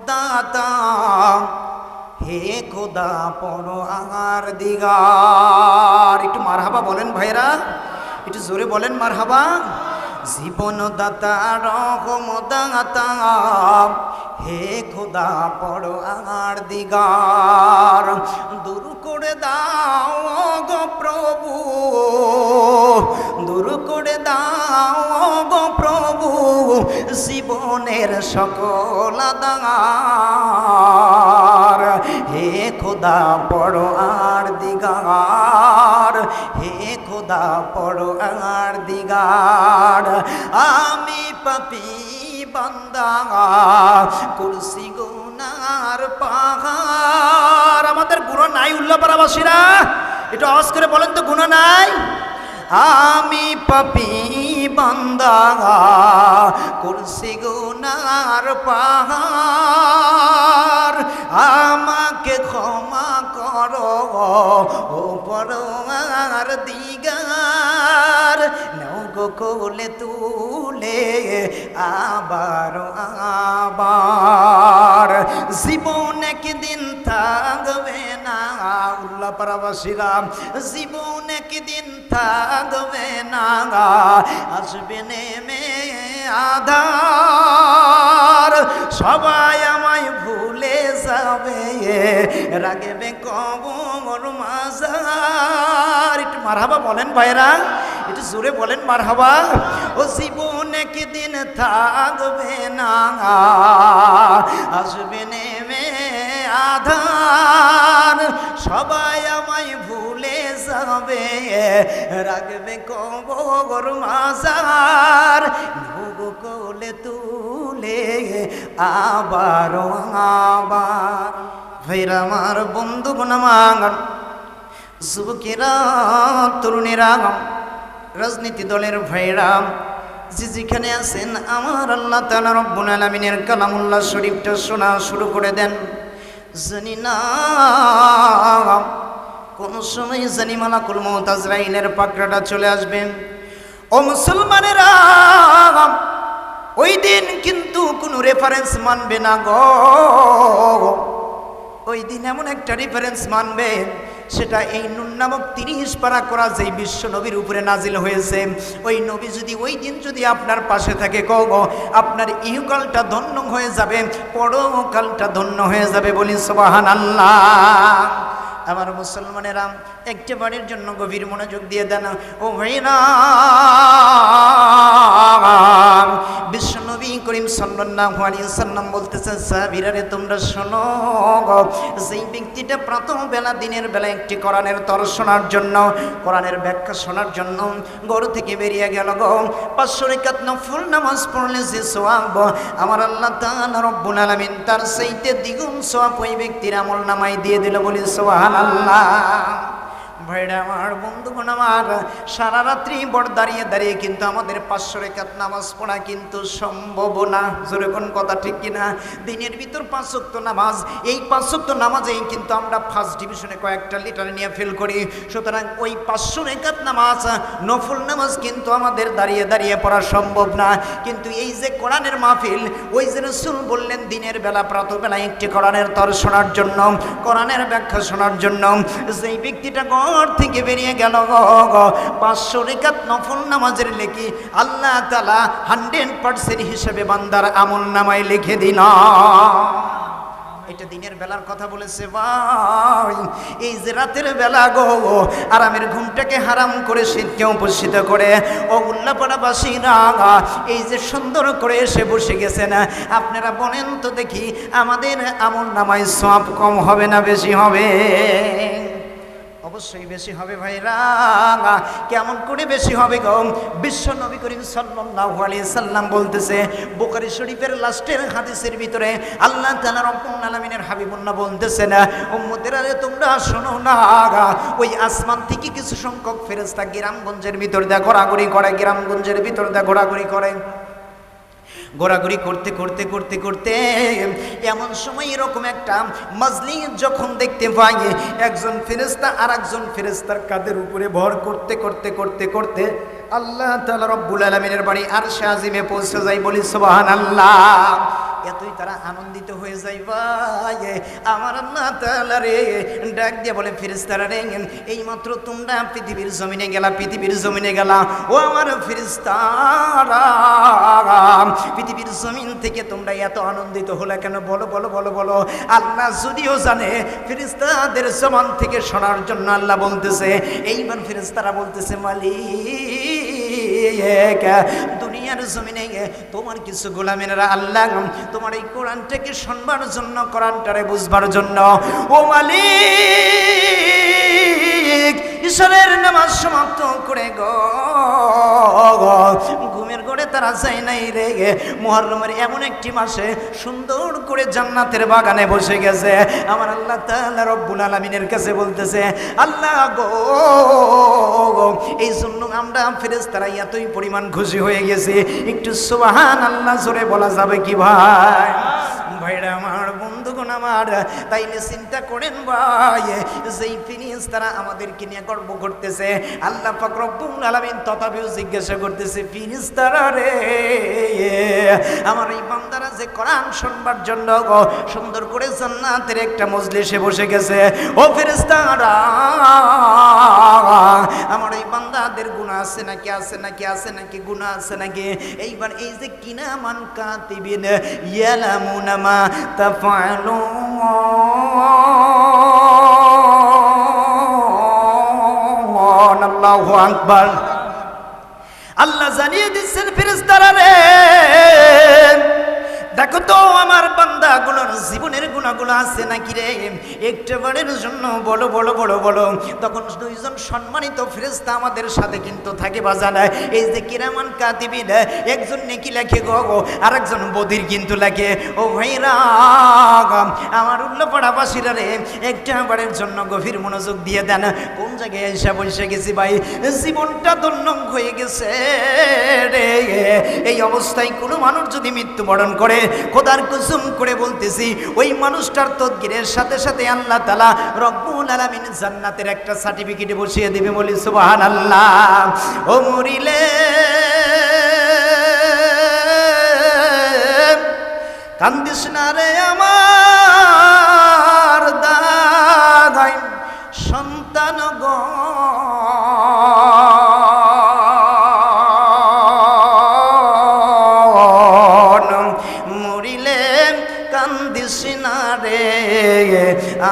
দাতা হে খোদা পরওয়ার দিগার। একটু মারহাবা বলেন ভাইরা, একটু জোরে বলেন মারহাবা। জীবন দাতা রহম দাতা হে খোদা পরওয়ার দিগার, দূর করে দাও গো প্রভু, দূর করে দাও গো প্রভু জীবনের সকল দাগার। হে খোদা পরওয়ার দিগার, হে খোদা পরওয়ার দিগার। আমি পাপী বান্দা করছি গুনার পাহাড়। আমাদের গুনাহ নাই উল্লাপাড়াবাসীরা? একটু আওয়াজ করে বলেন তো, গুনাহ নাই? আমি পাপী বান্দা করছি গুনার পাহাড়, আমাকে ক্ষমা করো ও পরওয়ার দিগার। নাও গো কোলে তুলে আবার আবার, জীবন একদিন থাকবে না উল্লাপাড়াবাসীরা, জীবন একদিন থাকবে না, আসবে নেমে আধার। সবাই আমায় ভুলে যাবে, রাখবে কবর মাজার। একটু মারহাবা বলেন ভাইরা, একটু জোরে বলেন মারহাবা। ও জীবন একদিন থাকবে না, আসবে নেমে আধার। সবাই আমায় ভুলে যাবে, রাখবে কবর মাজার। ভোগ কোলে তুলে আবার আবার। ভাইরা আমার, বন্ধুগণ আমার, যুবকেরা তরুণেরা, রাজনীতি দলের ভাইরা যে যেখানে আছেন, আমার আল্লাহ তাআলা রব্বুল আলামিনের কালামুল্লাহ শরীফটা শোনা শুরু করে দেন। জানি না কোন সময় জানি মালাকুল মউত আজরাইলের পাকড়াটা চলে আসবে। ও মুসলমানেরা, ওই দিন কিন্তু কোনো রেফারেন্স মানবে না গো। ওই দিন এমন একটা রেফারেন্স মানবে, সেটা এই নুন নামক 30 পারা করা যেই বিশ্ব নবীর উপরে নাজিল হয়েছে। ওই নবী যদি ওই দিন যদি আপনার পাশে থাকে, গো আপনার ইহকালটা ধন্য হয়ে যাবে, পরকালটা ধন্য হয়ে যাবে। বলি সুবহানাল্লাহ। আমার মুসলমানেরা, একটা বাড়ির জন্য গভীর মনোযোগ দিয়ে দেন ও ভাইরা। বিশ্বনবী করিম সাল্লাল্লাহু আলাইহি ওয়াসাল্লাম বলতেছেন, সাহাবীরা রে তোমরা শোনো, যেই ব্যক্তিটা প্রথম বেলা দিনের বেলা একটি কোরআনের তরজ শোনার জন্য, কোরআনের ব্যাখ্যা শোনার জন্য ঘর থেকে বেরিয়ে গেল গো, 500 রাকাত নফল নামাজ পড়লে যে সওয়াব আমার আল্লাহ তাআলা রব্বুল আলামিন তার চাইতে দ্বিগুণ সওয়াব ওই ব্যক্তির আমল নামায় দিয়ে দিল। বলি সুবহানাল্লাহ। ভাইরা আমার, বন্ধুগণ আমার, সারা রাত্রি বড় দাঁড়িয়ে দাঁড়িয়ে কিন্তু আমাদের 500 রাকাত নামাজ পড়া কিন্তু সম্ভব না। জোরে কোন কথা ঠিক কিনা? দিনের ভিতর 5 ওয়াক্ত নামাজ, এই 5 ওয়াক্ত নামাজেই কিন্তু আমরা ফার্স্ট ডিভিশনে কয়েকটা লিটার নিয়ে ফেল করি। সুতরাং ওই 500 রাকাত নামাজ, নফল নামাজ কিন্তু আমাদের দাঁড়িয়ে দাঁড়িয়ে পড়া সম্ভব না। কিন্তু এই যে কোরআনের মাহফিল, ওই যে রাসূল বললেন দিনের বেলা প্রাতঃবেলা একটি কোরআনের তরজ শোনার জন্য, কোরআনের ব্যাখ্যা শোনার জন্য, যেই ব্যক্তিটা ঘর থেকে বেরিয়ে গেল গো, 500 রাকাত নফল নামাজের লেখি আল্লাহ তাআলা 100% হিসেবে বান্দার আমল নামায় লিখে দিল। এটা দিনের বেলার কথা বলেছে ভাই। এই যে রাতের বেলা গো, আরামের ঘুমটাকে হারাম করে শীতকে উপস্থিত করে ও উল্লাপাড়াবাসীরা এই যে সুন্দর করে এসে বসে গেছেন, আপনারা বলেন তো দেখি, আমাদের আমল নামায় সওয়াব কম হবে না বেশি হবে? অবশ্যই বেশি হবে ভাইরা। কেমন করে বেশি হবে গো? বিশ্ব নবী করিম সাল্লাল্লাহু আলাইহি সাল্লাম বলতেছে, বুখারী শরীফের লাস্টের হাদিসের ভিতরে আল্লাহ তাআলা রব্বুল আলামিনের হাবিবুল্লাহ বলতেছেন, উম্মতেরা রে তোমরা শোনো না, ওই আসমান থেকে কিছু সংখ্যক ফেরেশতা গ্রামগঞ্জের ভিতর দিয়ে ঘোরাঘুরি করে, গ্রামগঞ্জের ভিতর দিয়ে ঘোরাঘুরি করে। ঘোরাঘুরি করতে করতে করতে করতে এমন সময় এরকম একটা মজলিস যখন দেখতে পাই, একজন ফেরেশতা আর একজন ফেরেশতার কাঁধের উপরে ভর করতে করতে করতে করতে আল্লাহ তাআলা রব্বুল আলামিনের বাড়ি আরশে আজিমে পৌঁছে যায়। বলি সুবহানাল্লাহ। এতই তারা আনন্দিত হয়ে যায় ভাই, আমার আল্লাহ তাআলা রে ডাক দিয়ে বলে ফেরেশতারা রে, এইমাত্র তোমরা পৃথিবীর জমিনে গেলা, পৃথিবীর জমিনে গেলা, ও আমার ফেরেশতারা, পৃথিবীর জমিন থেকে তোমরা এত আনন্দিত হলে কেন? বলো বলো বলো বলো। আল্লাহ যদিও জানে ফেরেশতাদের জবান থেকে শোনার জন্য আল্লাহ বলতেছে। এইবার ফেরেশতারা বলতেছে মালিক, দুনিয়ার জমিনে তোমার কিছু গোলামেরা আল্লাহ তোমার এই কোরআনটাকে শুনবার জন্য, কোরআনটারে বুঝবার জন্য, ও মালিক ঈশ্বরের নামাজ সমাপ্ত করে ঘুমের ঘরে তারা যায় নাই রে। মুহররমের এমন একটি মাসে সুন্দর করে জান্নাতের বাগানে বসে গেছে। আমার আল্লাহ তাআলা রব্বুল আলামিনের কাছে বলতেছে, আল্লাহ গো, এই জন্য আমরা ফেরেশতারা এতই পরিমাণ খুশি হয়ে গেছি। একটু সুবহানাল্লাহ জোরে বলা যাবে কি ভাই? ভাইরা আমার, বন্ধুগণ আমার, তাইলে চিন্তা করেন ভাই, যেই ফেরেশতারা আমাদেরকে নিয়ে গর্ব করতেছে, আল্লাহ পাক রব্বুল আলামিন তথাপিও জিজ্ঞাসা করতেছে, ফেরেশতারা রে, আমার এই বান্দারা যে কোরআন শুনবার জন্য সুন্দর করে জান্নাতের একটা মজলিসে বসে গেছে, ও ফেরেশতারা, আমার এই বান্দাদের গুনাহ আছে নাকি, আছে নাকি, আছে নাকি, গুনাহ আছে নাকি? এইবার এই যে কিনামান কাতিবিন ইয়ালামুনা মা তাফআলুন, আল্লাহু আকবার। আল্লাহ জানিয়ে দিচ্ছেন ফেরেশতারা রে, দেখো তো আমার বান্দাগুলোর জীবনের গুণাগুলো আছে নাকি রে, একটাবারের জন্য বলো বলো বলো বলো। তখন দুইজন সম্মানিত ফেরেশতা আমাদের সাথে কিন্তু থাকে বাজান, এই যে কিরামান কাতিবিন, একজন নেকি লেখে গো, আরেকজন বদির কিন্তু লেখে। ও ভাইরা আমার উল্লাপাড়াবাসীরা রে, একটাবারের জন্য গভীর মনোযোগ দিয়ে দেন। কোন জায়গায় এসে বসে গেছি ভাই, জীবনটা ধন্য হয়ে গেছে রে। এই অবস্থায় কোনো মানুষ যদি মৃত্যুবরণ করে, খোদার কসম করে বলতেছি, ওই মানুষটার তদগিরের সাথে সাথে আল্লাহ তাআলা রব্বুল আলামিন জান্নাতের একটা সার্টিফিকেট বসিয়ে দিবে, বলি সুবহানাল্লাহ। ও মরিলে কান্দিস না রে আমার দাদাই সন্তান গো,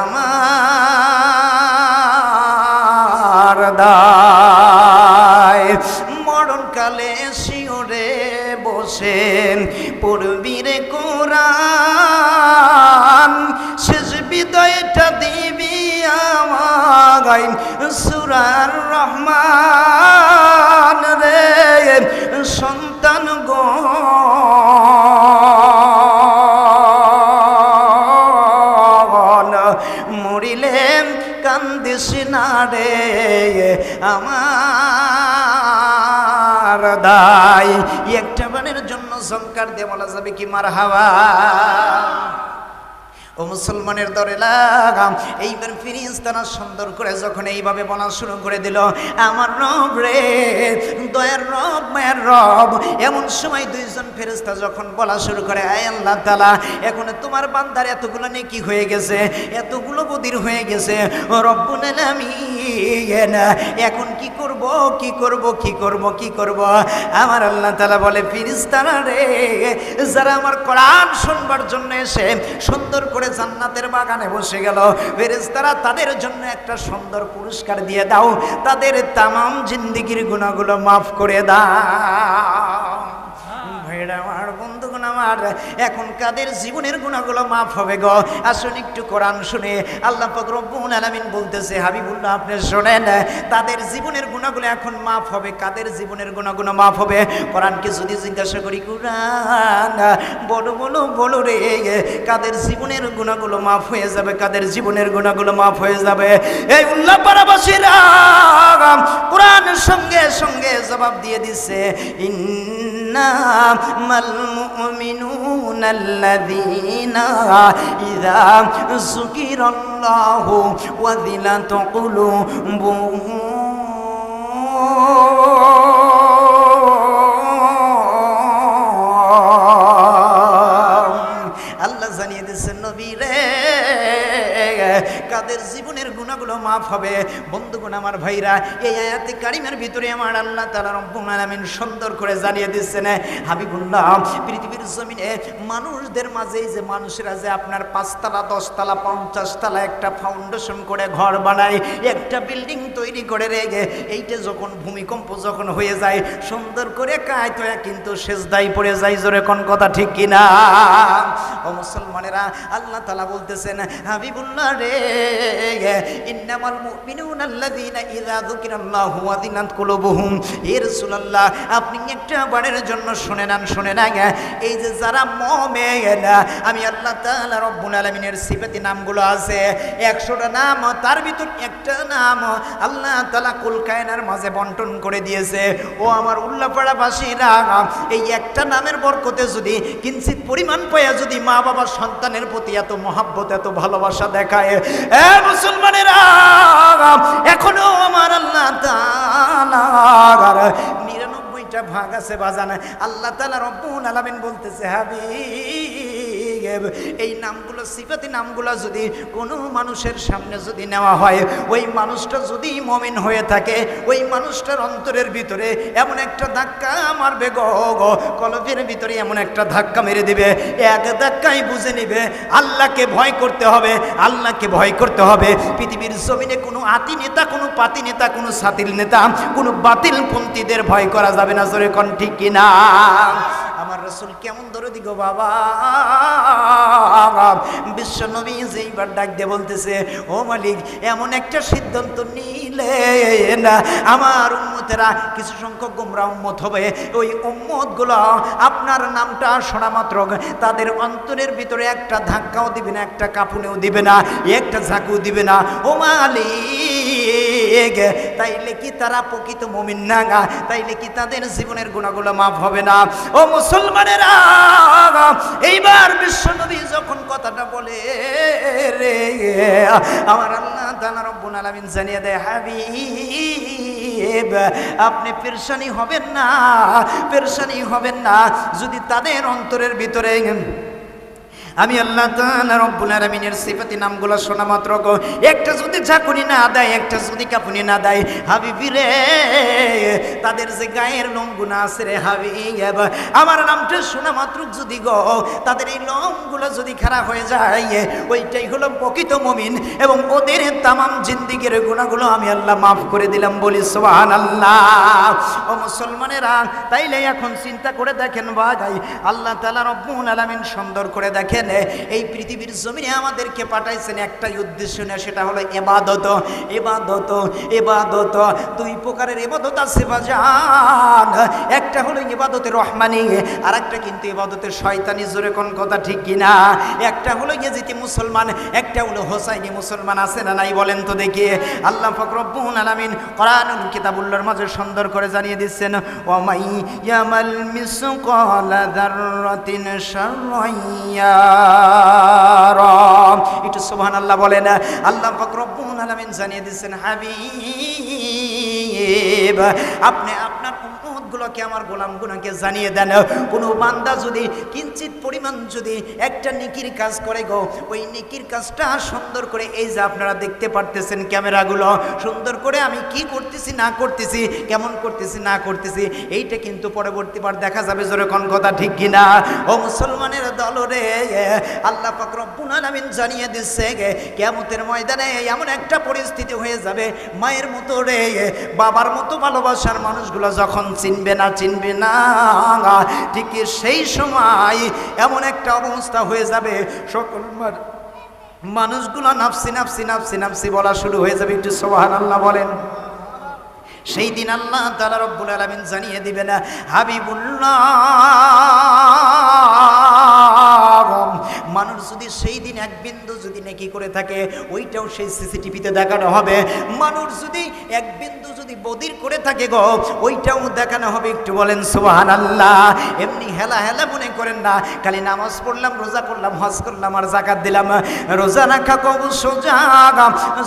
আমার দায়। মরণকালে শিওরে বসে পড়বির কোরআন, শেষ বিদায়টা দিবি আমায় সূরার রহমান রে, সন্তান গো কান্দিস না রে আমার দায়। একটা বানের জন্য সংকার দিয়ে বলা যাবে কি মারহাবা। ও মুসলমানের দরে লাগাম। এইবার ফেরেশতারা সুন্দর করে যখন এইভাবে বলা শুরু করে দিল, আমার রব রে, দয়ার রব, মায়ের রব। এমন সময় দুইজন ফেরেশতা যখন বলা শুরু করে, আয় আল্লাহ তাআলা, এখন তোমার বান্দার এতগুলো নেকি হয়ে গেছে, এতগুলো বদির হয়ে গেছে, ও রব্বুল আলামিন, এখন কি করব কি করব কি করব কি করব? আমার আল্লাহ তাআলা বলে, ফেরেশতারা রে, যারা আমার কোরআন শুনবার জন্য এসে সুন্দর করে জান্নাতের বাগানে বসে গেল, ফেরেশতারা তাদের জন্য একটা সুন্দর পুরস্কার দিয়ে দাও, তাদের তামাম জিন্দেগির গুনাহগুলো মাফ করে দাও। ভাইরা আমার, বন্ধুগণ আমার, এখন কাদের জীবনের গুনাহগুলো মাফ হবে গো? আসুন একটু কোরআন শুনে আল্লাহ পাক রব্বুল আলামিন বলতেছে, হাবিবুল্লাহ আপনি শোনেন, তাদের জীবনের গুনাহগুলো এখন মাফ হবে। কাদের জীবনের গুনাহগুলো মাফ হবে? কোরআনকে যদি জিজ্ঞাসা করি, কোরআন বলো বলো বলো রে, কাদের জীবনের গুনাহগুলো মাফ হয়ে যাবে? কাদের জীবনের গুনাহগুলো মাফ হয়ে যাবে? এই উল্লাপাড়াবাসীরা কোরআনের সঙ্গে সঙ্গে জবাব দিয়ে দিচ্ছে, ইন্নামাল মুমিনুনা আল্লাযীনা ইযা যুকিরাল্লাহু ওয়াজিলাত কুলুবুহুম সাবিরে কাদের জীবনের গুনাহগুলো মাফ হবে। বন্ধুগণ আমার ভাইরা, এই আয়াতে কারিমের ভিতরে আমার আল্লাহ তাআলা রব্বুল আলামিন সুন্দর করে জানিয়ে দিচ্ছেন, হাবিবুল্লাহ পৃথিবীর জমিনে মানুষদের মাঝে যে মানুষেরা যে আপনার 5 তলা 10 তলা 50 তলা একটা ফাউন্ডেশন করে ঘর বানায়, একটা বিল্ডিং তৈরি করে রেগে, এইটা যখন ভূমিকম্প যখন হয়ে যায় সুন্দর করে কায়তো কিন্তু সেজদায় পড়ে যায়। জোরে কোন কথা ঠিক কিনা? ও মুসলমানেরা, আল্লাহ তাআলা বলতেছেন, হাবিবুল্লাহ রে, ইন্নামাল মুমিনুনা আল্লাযীনা ইযা যুকিরাল্লাহু ওয়াজিলাত কুলুবুহুম। হে রাসূলুল্লাহ, আপনি একটা বারের জন্য শুনে নেন, শুনে নেন, এই যে যারা মুমিন, আমি আল্লাহ তাআলা রব্বুল আলামিনের সিফাতি নামগুলো আছে 100টা নাম, তার ভিতর একটা নাম আল্লাহ তাআলা কুল কায়নার মাঝে বন্টন করে দিয়েছে। ও আমার উল্লাপাড়াবাসীরা, এই একটা নামের বরকতে যদি কিঞ্চিত পরিমাণ পায়া যদি মা বাবা সন্তানের প্রতি এত মহাব্বত এত ভালোবাসা দেখায়, এ মুসলমানেরা, এখনো আমার আল্লাহ তাআলার 99টা ভাগ আছে বাজান। আল্লাহ তাআলা রব্বুল আলামিন বলতেছে, হাবিব, এই নামগুলো সিফাতি নামগুলো যদি কোনো মানুষের সামনে যদি নেওয়া হয়, ওই মানুষটা যদি মুমিন হয়ে থাকে, ওই মানুষটার অন্তরের ভিতরে এমন একটা ধাক্কা মারবে গো, কলবের ভিতরে এমন একটা ধাক্কা মেরে দিবে, এক ধাক্কাই বুঝে নিবে আল্লাহকে ভয় করতে হবে, আল্লাহকে ভয় করতে হবে। পৃথিবীর জমিনে কোনো আতি নেতা, কোনো পাতি নেতা, কোনো সাতিল নেতা, কোনো বাতিল পন্থীদের ভয় করা যাবে না। জোরে কোন ঠিক কিনা? আমার রাসূল কেমন দরদি গো বাবা। বিশ্ব নবী যেইবার ডাক দিয়ে বলতেছে, ও মালিক, এমন একটা সিদ্ধান্ত নিলেন আমার উম্মতেরা কিছু সংখ্যক গোমরা উম্মত হবে, ওই উম্মতগুলো আপনার নামটা শোনা মাত্র তাদের অন্তরের ভিতরে একটা ধাক্কাও দিবে না, একটা কাঁপুনেও দিবে না, একটা ঝাঁকুও দিবে না। ও মালিক, তাইলে কি তারা প্রকৃত মুমিন না? তাইলে কি তাদের জীবনের গুনাহগুলো মাফ হবে না? ও মুসলমানেরা, এইবার বিশ্ব নবী যখন কথাটা বলে রে, আমার আল্লাহ তাআলা রব্বুল আলামিন জানিয়ে দেয়, হাবিব, আপনি পেরেশানি হবেন না, পেরেশানি হবেন না যদি তাদের অন্তরের ভিতরে আমি আল্লাহ তাআলা রব্বুল আলামিনের সিফাতি নামগুলো শোনা মাত্র একটা যদি ঝাঁকুনি না দেয়, একটা যদি কাঁপুনি না দেয়, হাবিবি রে, তাদের যে গায়ের লোমগুলো আছে রে হাবিব, আমার নামটা শোনা মাত্র যদি তাদের এই লোমগুলো যদি খারাপ হয়ে যায়, ওইটাই হলো প্রকৃত মুমিন, এবং ওদের তামাম জিন্দেগির গুনাহগুলো আমি আল্লাহ মাফ করে দিলাম। বলি সুবহানাল্লাহ। ও মুসলমানেরা, তাইলে এখন চিন্তা করে দেখেন ভাই, আল্লাহ তাআলা রব্বুল আলামিন সুন্দর করে দেখেন, এই পৃথিবীর জমিনে আমাদেরকে পাঠাইছেন একটাই উদ্দেশ্য না, সেটা হলো ইবাদত। ইবাদত, ইবাদত, দুই প্রকারের ইবাদত আছে বাজান। একটা হলো ইবাদতের রহমানি, আর একটা কিন্তু ইবাদতের শয়তানি। জোরে কোন কথা ঠিক কিনা? একটা হলো ইয়াজিদি মুসলমান, একটা হলো হোসাইনি মুসলমান। আছে না নাই বলেন তো দেখি? আল্লাহ পাক রব্বুল আলামিন কোরআনুল কিতাবুল্লাহর মাঝে সুন্দর করে জানিয়ে দিচ্ছেন, ওয়া মাই ইয়ামাল মিসকালা যাররাতিন শাররাইয়া। একটু সুবহানাল্লাহ বলেন। আল্লাহ পাক রব্বুল আলামিন জানিয়ে দিচ্ছেন, হাবিব, আপনি আপনার উম্মতগুলোকে আমার গোলামগুলোকে জানিয়ে দেন, কোনো বান্দা যদি কিঞ্চিত পরিমাণ যদি একটা নেকির কাজ করে ওই নেকির কাজটা সুন্দর করে, এই যে আপনারা দেখতে পারতেছেন ক্যামেরাগুলো, সুন্দর করে আমি কি করতেছি না করতেছি, কেমন করতেছি না করতেছি, এইটা কিন্তু পরবর্তীবার দেখা যাবে। জোরে কোন কথা ঠিক কিনা? ও মুসলমানের দল রে, আল্লাহ পাক রব্বুল আলামিন জানিয়ে দিচ্ছে, কিয়ামতের ময়দানে এমন একটা পরিস্থিতি হয়ে যাবে, মায়ের মতো রে, বাবার মতো ভালোবাসার মানুষগুলো যখন চিনবে না, ঠিক সেই সময় এমন একটা অবস্থা হয়ে যাবে, সকল মানুষগুলো নাফসি নাফসি নাফসি নাফসি বলা শুরু হয়ে যাবে। একটু সুবহানাল্লাহ বলেন। সেই দিন আল্লাহ তাআলা রব্বুল আলামিন জানিয়ে দিবেন, হাবিবুল্লাহ, মানুষ যদি সেই দিন এক বিন্দু যদি নেকি করে থাকে, ওইটাও সেই সিসিটিভিতে দেখানো হবে। মানুষ যদি এক বিন্দু যদি বদির করে থাকে ওইটাও দেখানো হবে। একটু বলেন সুবহানাল্লাহ। এমনি হেলা হেলা মনে করেন না, খালি নামাজ পড়লাম, রোজা করলাম, হজ করলাম আর যাকাত দিলাম। রোজা রাখা কবু সোজা,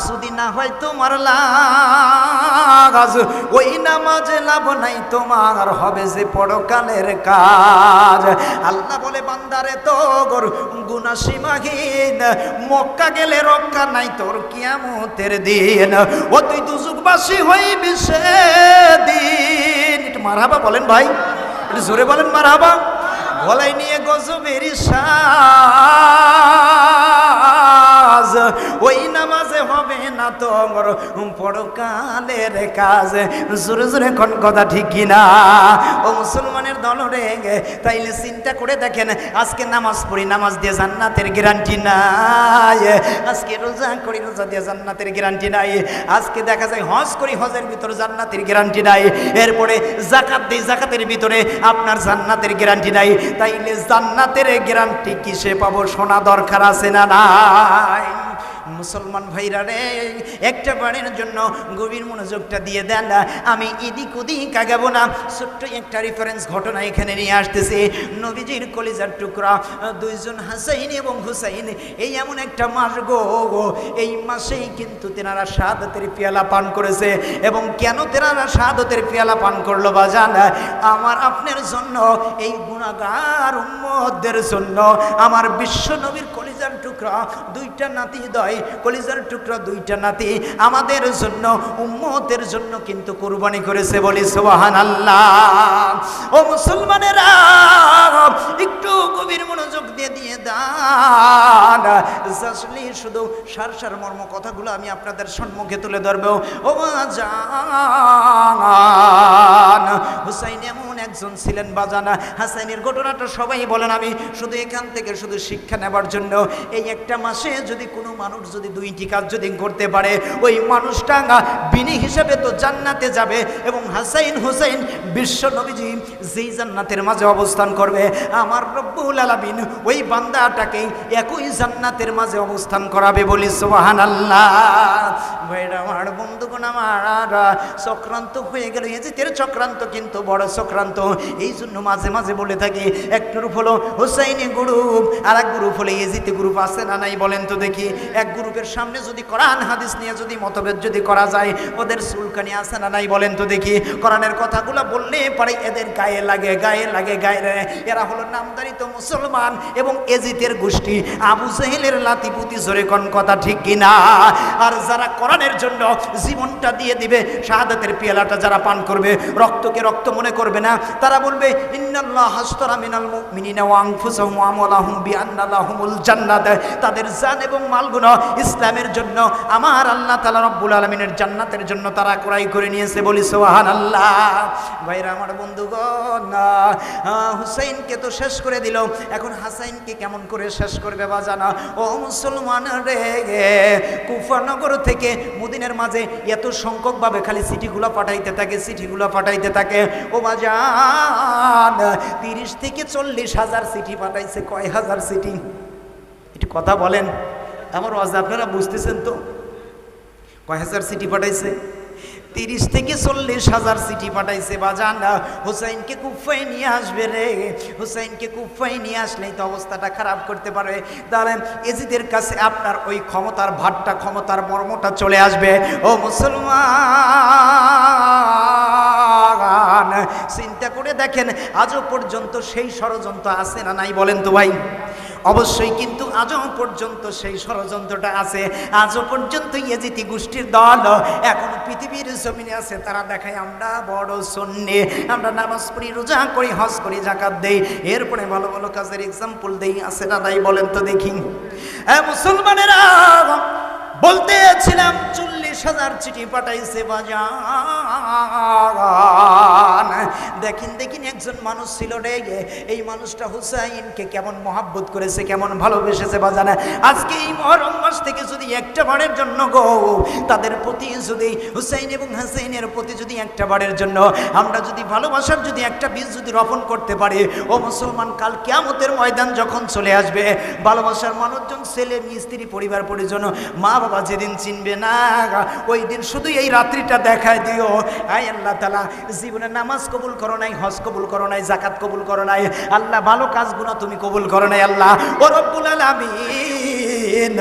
যদি না হয় তোমার লাগাজ, ওই নামাজে লাভ নাই তোমার, হবে যে পরকালের কাজ। আল্লাহ বলে, বান্দারে তো গুনাহ সীমাহীন, মক্কা গেলে রক্ষা নাই তোর কিয়ামতের দিন, ও তুই দুজুকবাসী হইবি সেদিন। একটু মারহাবা বলেন ভাই, একটু জোরে বলেন মারহাবা। গলায় নিয়ে গজবের সাজ, ওই নামাজে হবে না তোর পরকালের কাজ। জোরে জোরে কোন কথা ঠিক কিনা? ও মুসলমানের দল রে, তাইলে চিন্তা করে দেখেন, আজকে নামাজ পড়ি, নামাজ দিয়ে জান্নাতের গ্যারান্টি নাই। আজকে রোজা করি, রোজা দিয়ে জান্নাতের গ্যারান্টি নাই। আজকে দেখা যায় হজ করি, হজের ভিতরে জান্নাতের গ্যারান্টি নাই। এরপরে যাকাত দিই, যাকাতের ভিতরে আপনার জান্নাতের গ্যারান্টি নাই। তাইলে জান্নাতের গ্যারান্টি কিসে পাবো? শোনা দরকার আছে না নাই? মুসলমান ভাইরা রে, একটা বারের জন্য গভীর মনোযোগটা দিয়ে দেন। আমি এদিক ওদিক আগাবো না, ছোট্ট একটা রেফারেন্স ঘটনা এখানে নিয়ে আসতেছি। নবীজির কলিজার টুকরা দুইজন হাসাইন এবং হুসাইন, এই এমন একটা মাস গো, এই মাসেই কিন্তু তেনারা শাহাদাতের পেয়ালা পান করেছে। এবং কেন তেনারা শাহাদাতের পেয়ালা পান করলো বাজান? আমার আপনার জন্য, এই গুনাহগার উম্মতদের জন্য। আমার বিশ্ব নবীর কলিজার টুকরা দুইটা নাতি দয়, কলিজার টুকরা দুইটা নাতি আমাদের জন্য, উম্মতের জন্য কিন্তু কুরবানি করেছে। বলি সুবহানাল্লাহ। ও মুসলমানেরা, একটু গভীর মনোযোগ দিয়ে দান। জাসলি শুধু সার মর্ম কথাগুলো আমি আপনাদের সম্মুখে তুলে ধরবো। ও বাজান, হুসাইন এমন একজন ছিলেন বাজান, হাসাইনের ঘটনাটা সবাই বলেন, আমি শুধু এখান থেকে শুধু শিক্ষা নেবার জন্য। এই একটা মাসে যদি কোনো মানুষ যদি দুইটি কাজ যদি করতে পারে, ওই মানুষটা বিনি হিসেবে তো জান্নাতে যাবে। এবং হাসাইন হুসাইন বিশ্ব নবীজি যেই জান্নাতের মাঝে অবস্থান করবে, আমার রব্বুল আলামিন ওই বান্দাটাকে একই জান্নাতের মাঝে অবস্থান করাবে। বলি সুবহানাল্লাহ। ভাইরা আমার, বন্ধুগণ আমার, চক্রান্ত হয়ে গেল। এজিদের চক্রান্ত কিন্তু বড় চক্রান্ত। এই জন্য মাঝে মাঝে বলে থাকি, এক গ্রুপ হলো হুসাইনি গ্রুপ, আর এক গ্রুপ হলো এজিদি গ্রুপ। আছে না নাই বলেন তো দেখি? এক গ্রুপের সামনে যদি কোরআন হাদিস নিয়ে যদি মতভেদ যদি করা যায়, ওদের চুলকানি আছে না নাই বলেন তো দেখি? কোরআনের কথাগুলো বললে পরে এদের গায়ে লাগে, গায়ে লাগে, গায়ে লাগে। এরা হলো নামদারিত মুসলমান এবং এজিদের গোষ্ঠী, আবু জেহেলের লাতিপুতি। জোরে কোন কথা ঠিক কিনা? আর যারা কোরআনের জন্য জীবনটা দিয়ে দিবে, শাহাদাতের পেয়ালাটা যারা পান করবে, রক্তকে রক্ত মনে করবে না, তারা বলবে ইন্নাল্লাহ হাসতারা মিনাল মুমিনিনা ওয়া আনফুসাহুম ওয়া আমওয়ালাহুম বিআন্না লাহুমুল জান্নাত। তাদের জান এবং মালগুলো ইসলামের জন্য, আমার আল্লাহ তাআলা রব্বুল আলামিনের জান্নাতের জন্য তারা ক্রয় করে নিয়েছে। বলি সুবহানাল্লাহ। ভাইরা আমার, বন্ধুগণ, হুসাইনকে তো শেষ করে দিল, এখন হাসাইনকে কেমন করে শেষ করবে বাজানা? ও মুসলমান রে, কুফা নগর থেকে মদিনার মাঝে এত সংখ্যকভাবে খালি চিঠিগুলো পাঠাইতে থাকে, চিঠিগুলো পাঠাইতে থাকে। ও বাজান, 30 থেকে 40 হাজার চিঠি পাঠাইছে। কয় হাজার চিঠি? একটু কথা বলেন, আমার ওয়াজ আপনারা বুঝতেছেন তো? কয় হাজার চিঠি পাঠাইছে? 30 থেকে 40 হাজার চিঠি পাঠাইছে বাজান। হুসাইনকে কুফায় নিয়ে আসবে রে, হুসাইনকে কুফায় নিয়ে আসলেই তো অবস্থাটা খারাপ করতে পারে। তাহলে এজিদের কাছে আপনার ওই ক্ষমতার ভাতটা, ক্ষমতার মর্মটা চলে আসবে। ও মুসলমান, চিন্তা করে দেখেন, আজও পর্যন্ত সেই ষড়যন্ত্র আছে না নাই বলেন তো ভাই? অবশ্যই কিন্তু আজও পর্যন্ত সেই ষড়যন্ত্রটা আছে। আজও পর্যন্ত ইয়েজিদি গোষ্ঠীর দল এখন পৃথিবীর জমিনে আছে। তারা দেখায় আমরা বড় সুন্নি, আমরা নামাজ পড়ি, রোজা করি, হজ করি, যাকাত দেই, এরপরে ভালো ভালো কাজের এক্সাম্পল দেই। আছে না নাই বলেন তো দেখি? মুসলমানেরা, বলতেছিলাম 40 হাজার চিঠি পাঠাইছে বাজান। দেখেন একজন মানুষ ছিল রে, এই মানুষটা হুসাইনকে কেমন মহাব্বত করেছে, কেমন ভালোবেসেছে বাজান। আজকে এই মুহররম মাস থেকে যদি একটা বারের জন্য গো, তাদের প্রতি যদি, হুসাইন এবং হাসাইনের প্রতি যদি একটা বারের জন্য আমরা যদি ভালোবাসার যদি একটা বীজ যদি রোপণ করতে পারি, ও মুসলমান, কাল কিয়ামতের ময়দান যখন চলে আসবে, ভালোবাসার মানুষজন, ছেলে স্ত্রী, পরিবার পরিজন, মা বাবা যেদিন চিনবে না, ওই দিন শুধু এই রাত্রিটা দেখায় দিও, আয় আল্লাহ তাআলা, জীবনে নামাজ কবুল করো নাই, হজ কবুল করো নাই, যাকাত কবুল করো নাই, আল্লাহ ভালো কাজগুলো তুমি কবুল করো নাই, আল্লাহ ও রব্বুল আলামিন দিন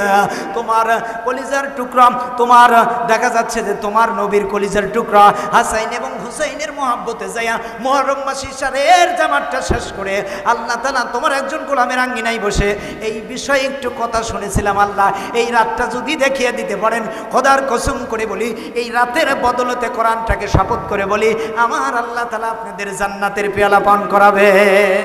তোমার কলিজার টুকরা, তোমার দেখা যাচ্ছে যে তোমার নবীর কলিজার টুকরা হাসাইন এবং হুসাইনের মহব্বতে যাইয়া মুহররম মাসে ইশারের জামাতটা শেষ করে আল্লাহ তাআলা তোমার একজন গোলামের আঙ্গিনায় বসে এই বিষয়ে একটু কথা শুনেছিলাম। আল্লাহ এই রাতটা যদি দেখিয়ে দিতে পারেন, খোদার কসম করে বলি, এই রাতের বদলতে কোরআনটাকে শপথ করে বলি, আমার আল্লাহ তাআলা আপনাদের জান্নাতের পেয়ালা পান করাবে।